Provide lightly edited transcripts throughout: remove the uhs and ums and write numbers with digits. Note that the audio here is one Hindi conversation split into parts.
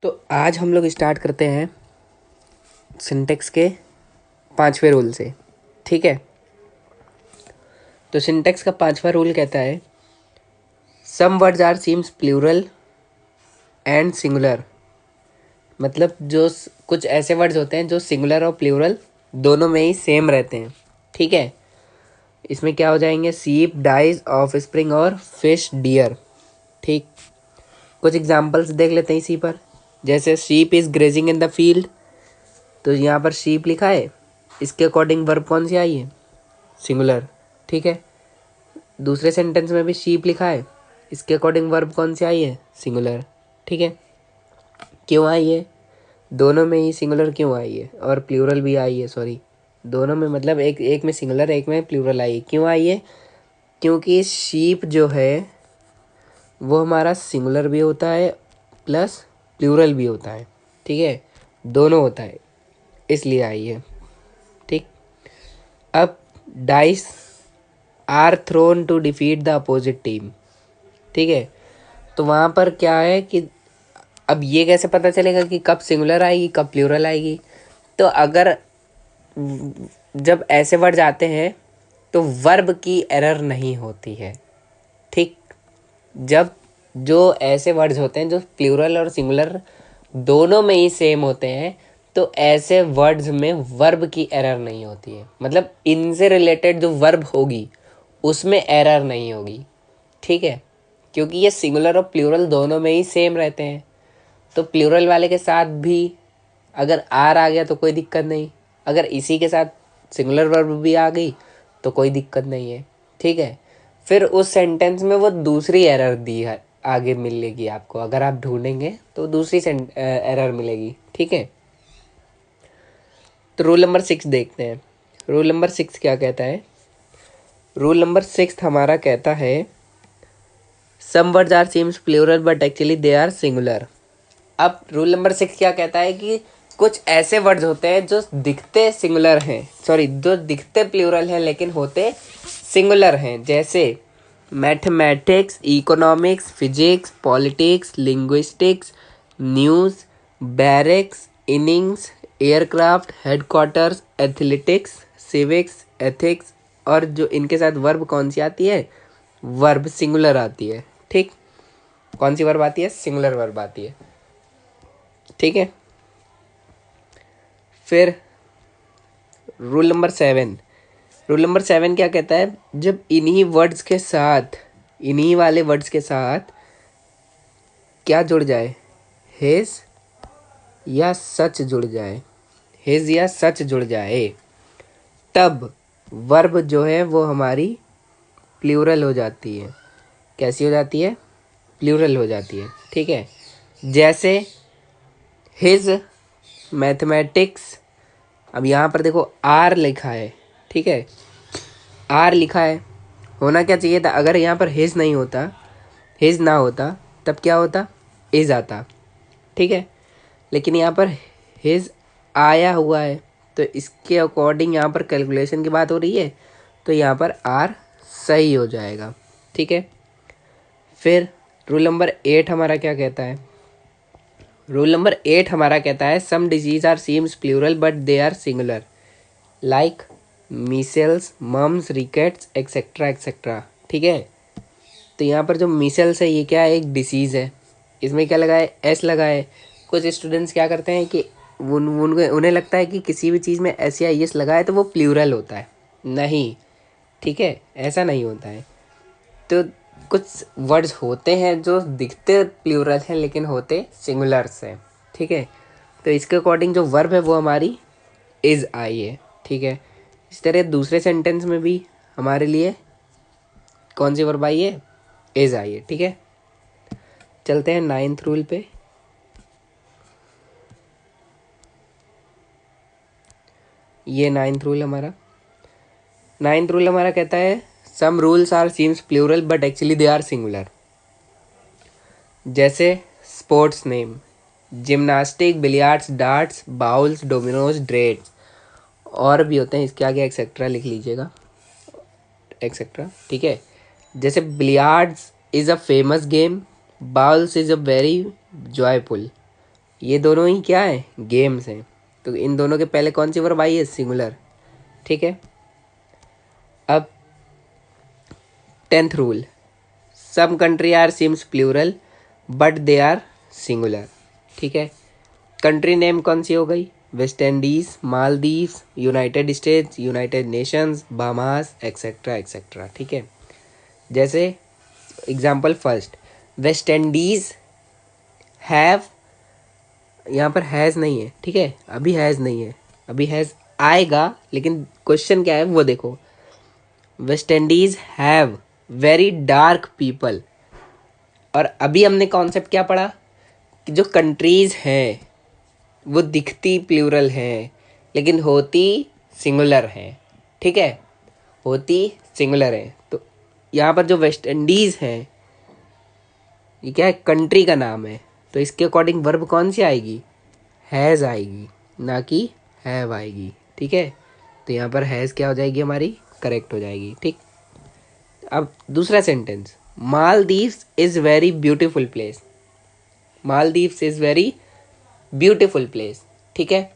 तो आज हम लोग स्टार्ट करते हैं सिंटेक्स के 5वें रूल से। ठीक है, तो सिंटेक्स का 5वां रूल कहता है some words are seems plural and singular. मतलब कुछ ऐसे वर्ड्स होते हैं जो सिंगुलर और प्लूरल दोनों में ही सेम रहते हैं। ठीक है, इसमें क्या हो जाएंगे, सीप, डाइज, ऑफ स्प्रिंग और फिश, डियर। ठीक, कुछ एग्जांपल्स देख लेते हैं इसी पर। जैसे sheep is grazing in the field, तो यहाँ पर शीप लिखा है, इसके अकॉर्डिंग वर्ब कौन सी आई है, सिंगुलर। ठीक है, दूसरे सेंटेंस में भी शीप लिखा है, इसके अकॉर्डिंग वर्ब कौन सी आई है, सिंगुलर। ठीक है, क्यों आई है, दोनों में ही सिंगुलर क्यों आई है और प्लूरल भी आई है, सॉरी दोनों में, मतलब एक एक में सिंगुलर एक में प्लूरल आई है। क्यों आई है, क्योंकि शीप जो है वो हमारा सिंगुलर भी होता है प्लस प्लूरल भी होता है। ठीक है, दोनों होता है, इसलिए आई है। ठीक, अब dice are thrown to defeat the opposite team. ठीक है, तो वहाँ पर क्या है कि अब ये कैसे पता चलेगा कि कब सिंगुलर आएगी कब प्लूरल आएगी। तो अगर जब ऐसे वर्ड आते हैं तो वर्ब की एरर नहीं होती है। ठीक, जब जो ऐसे वर्ड्स होते हैं जो प्लूरल और सिंगुलर दोनों में ही सेम होते हैं तो ऐसे वर्ड्स में वर्ब की एरर नहीं होती है। मतलब इनसे रिलेटेड जो वर्ब होगी उसमें एरर नहीं होगी। ठीक है, क्योंकि ये सिंगुलर और प्लूरल दोनों में ही सेम रहते हैं। तो प्लूरल वाले के साथ भी अगर आर आ गया तो कोई दिक्कत नहीं, अगर इसी के साथ सिंगुलर वर्ब भी आ गई तो कोई दिक्कत नहीं है। ठीक है, फिर उस सेंटेंस में वो दूसरी एरर दी है, आगे मिलेगी आपको, अगर आप ढूंढेंगे तो दूसरी एरर मिलेगी। ठीक है, तो रूल नंबर 6 देखते हैं। रूल नंबर 6 क्या कहता है, रूल नंबर 6 हमारा कहता है some words are seems plural but actually they are singular. अब रूल नंबर 6 क्या कहता है कि कुछ ऐसे वर्ड्स होते हैं जो दिखते सिंगुलर हैं, सॉरी जो दिखते प्लूरल हैं लेकिन होते सिंगुलर हैं। जैसे mathematics, economics, physics, politics, linguistics, news, barracks, innings, aircraft, headquarters, athletics, civics, ethics. और जो इनके साथ वर्ब कौन सी आती है, वर्ब सिंगुलर आती है। ठीक, कौन सी वर्ब आती है, सिंगुलर वर्ब आती है। ठीक है, फिर रूल नंबर 7, रूल नंबर 7 क्या कहता है, जब इन्हीं वर्ड्स के साथ, इन्हीं वाले वर्ड्स के साथ क्या जुड़ जाए, हेज या सच जुड़ जाए, हेज या सच जुड़ जाए, तब वर्ब जो है वो हमारी प्लूरल हो जाती है। कैसी हो जाती है, प्लूरल हो जाती है। ठीक है, जैसे हिज मैथमेटिक्स, अब यहाँ पर देखो आर लिखा है। ठीक है, आर लिखा है, होना क्या चाहिए था, अगर यहाँ पर हिज नहीं होता, हिज ना होता तब क्या होता, इज आता। ठीक है, लेकिन यहाँ पर हिज आया हुआ है तो इसके अकॉर्डिंग यहाँ पर कैलकुलेशन की बात हो रही है तो यहाँ पर आर सही हो जाएगा। ठीक है, फिर रूल नंबर 8 हमारा क्या कहता है, रूल नंबर 8 हमारा कहता है some disease are seems plural but they are singular, like measles, mumps, rickets, etcetera etcetera. ठीक है, तो यहाँ पर जो मीसेल्स है ये क्या है, एक डिसीज़ है, इसमें क्या लगा है, एस लगा है। कुछ स्टूडेंट्स क्या करते हैं कि उन्हें लगता है कि किसी भी चीज़ में एस या एस लगा है तो वो प्लूरल होता है, नहीं। ठीक है, ऐसा नहीं होता है। तो कुछ वर्ड्स होते हैं जो दिखते प्लूरल हैं लेकिन होते सिंगुलर्स हैं। ठीक है, तो इसके अकॉर्डिंग जो वर्ब है वो हमारी इज़ आई है। ठीक है, इस तरह दूसरे सेंटेंस में भी हमारे लिए कौन सी वर्ब आई है, इज़ आई है। ठीक है, चलते हैं 9th रूल पे। ये 9th रूल हमारा, 9th रूल हमारा कहता है some rules are seems plural but actually they are singular. जैसे sports name, gymnastic, billiards, darts, bowls, dominoes, dreads, और भी होते हैं, इसके आगे एक्सेट्रा लिख लीजिएगा, एक्सेट्रा। ठीक है, जैसे billiards is a famous game, bowls is a very joyful, ये दोनों ही क्या है, गेम्स हैं। तो इन दोनों के पहले कौन सी वर्ब आई है, सिंगुलर। ठीक है, अब 10th rule, some country are seems plural but they are singular. ठीक है, कंट्री नेम कौन सी हो गई, West Indies, Maldives, United States, United Nations, Bahamas, etcetera etcetera. ठीक है, जैसे example first, West Indies have, यहाँ पर हैज़ नहीं है। ठीक है, अभी हैज़ नहीं है, अभी हैज़ आएगा, लेकिन क्वेश्चन क्या है वो देखो, waste Indies have very dark people. और अभी हमने कॉन्सेप्ट क्या पढ़ा कि जो कंट्रीज हैं वो दिखती प्लूरल हैं लेकिन होती सिंगुलर हैं। ठीक है, होती सिंगुलर है। तो यहाँ पर जो वेस्ट इंडीज है ये क्या है, कंट्री का नाम है, तो इसके अकॉर्डिंग वर्ब कौन सी आएगी, हैज़ आएगी, ना कि हैव आएगी। ठीक है, तो यहाँ पर हैज़ क्या हो जाएगी हमारी, करेक्ट हो जाएगी। ठीक, अब दूसरा sentence, Maldives is very beautiful place, Maldives is very beautiful place. ठीक है,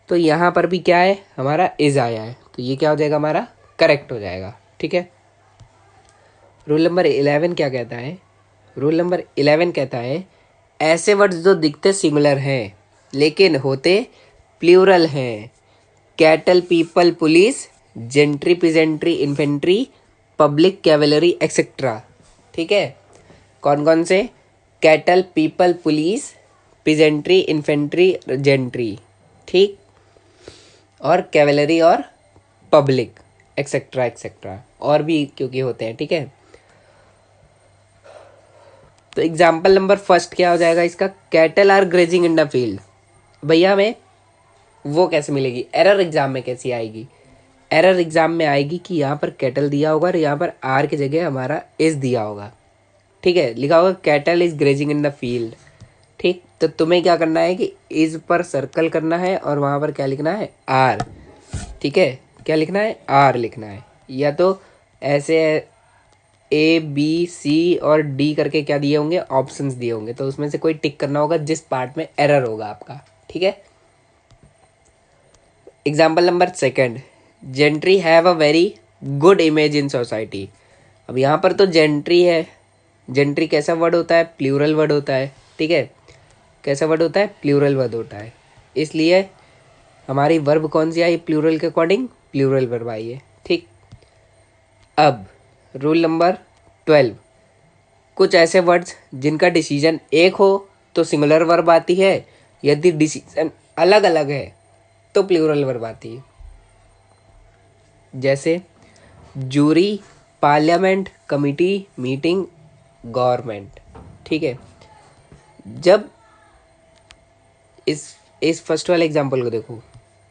तो यहाँ पर भी क्या है, हमारा इज़ आया है, तो ये क्या हो जाएगा, हमारा करेक्ट हो जाएगा। ठीक है, रूल नंबर 11 क्या कहता है, रूल नंबर 11 कहता है ऐसे वर्ड्स जो दिखते सिंगुलर हैं लेकिन होते प्लूरल हैं, cattle, people, police, gentry, peasantry, infantry, public, cavalry, etcetera. ठीक है, कौन कौन से, cattle, people, police, peasantry, infantry, gentry. ठीक, और कैवलरी और पब्लिक, एक्सेट्रा एक्सेट्रा, और भी क्योंकि होते हैं। ठीक है, तो एग्जाम्पल नंबर फर्स्ट क्या हो जाएगा इसका, cattle are grazing in the field. भैया हमें वो कैसे मिलेगी, एरर एग्जाम में कैसी आएगी, एरर एग्जाम में आएगी कि यहाँ पर कैटल दिया होगा और यहाँ पर आर की जगह हमारा इज दिया होगा। ठीक है, लिखा होगा cattle is grazing in the field. ठीक, तो तुम्हें क्या करना है कि इज पर सर्कल करना है और वहाँ पर क्या लिखना है, आर। ठीक है, क्या लिखना है, आर लिखना है, या तो ऐसे ए बी सी और डी करके क्या दिए होंगे, ऑप्शंस दिए होंगे, तो उसमें से कोई टिक करना होगा जिस पार्ट में एरर होगा आपका। ठीक है, example number second, gentry have a very good image in society. अब यहाँ पर तो जेंट्री है, जेंट्री कैसा वर्ड होता है, प्लूरल वर्ड होता है। ठीक है, कैसा वर्ड होता है, प्लूरल वर्ड होता है, इसलिए हमारी वर्ब कौन सी आई, प्लूरल के अकॉर्डिंग प्लूरल वर्ब आई है। ठीक, अब रूल नंबर 12, कुछ ऐसे वर्ड्स जिनका डिसीजन एक हो तो सिंगुलर वर्ब आती है, यदि डिसीजन अलग अलग है तो प्लूरल वर्ब आती है। जैसे jury, parliament, committee, meeting, government. ठीक है, जब इस फर्स्ट वाले एग्जांपल को देखो,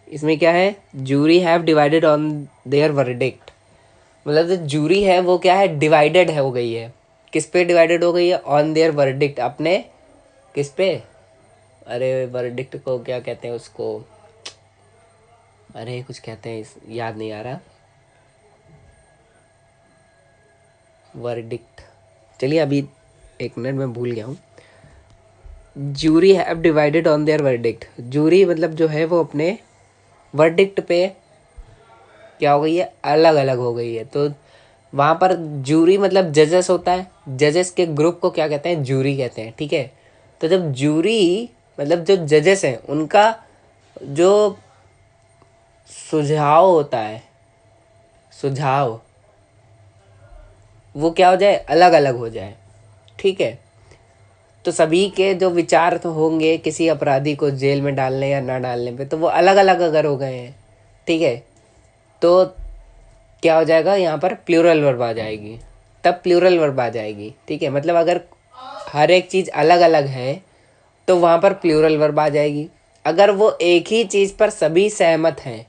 इसमें क्या है, jury have divided on their verdict, मतलब जो जूरी है वो क्या है, डिवाइडेड है, हो गई है, किस पे डिवाइडेड हो गई है, ऑन देयर वर्डिक्ट, अपने किस पे, अरे वर्डिक्ट को क्या कहते हैं उसको, अरे कुछ कहते हैं, याद नहीं आ रहा, वर्डिक्ट, चलिए अभी एक मिनट में भूल गया हूँ। Jury have divided on their verdict, jury मतलब जो है वो अपने वर्डिक्ट पे क्या हो गई है, अलग अलग हो गई है। तो वहाँ पर जूरी मतलब जजेस होता है, जजेस के ग्रुप को क्या कहते हैं, जूरी कहते हैं। ठीक है, तो जब जूरी मतलब जो जजेस हैं उनका जो सुझाव होता है, सुझाव वो क्या हो जाए, अलग अलग हो जाए। ठीक है, तो सभी के जो विचार तो होंगे किसी अपराधी को जेल में डालने या ना डालने पे, तो वो अलग अलग अगर हो गए हैं, ठीक है, तो क्या हो जाएगा, यहाँ पर प्लूरल वर्ब आ जाएगी, तब प्लूरल वर्ब आ जाएगी। ठीक है, मतलब अगर हर एक चीज़ अलग अलग है तो वहाँ पर प्लूरल वर्ब आ जाएगी। अगर वो एक ही चीज़ पर सभी सहमत हैं,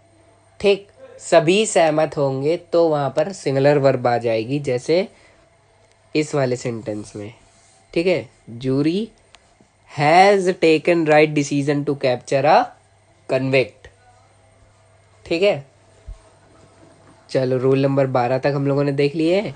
ठीक, सभी सहमत होंगे तो वहाँ पर सिंगुलर वर्ब आ जाएगी, जैसे इस वाले सेंटेंस में। ठीक है, jury has taken right decision to capture a convict. ठीक है, चलो रूल नंबर 12 तक हम लोगों ने देख लिए हैं।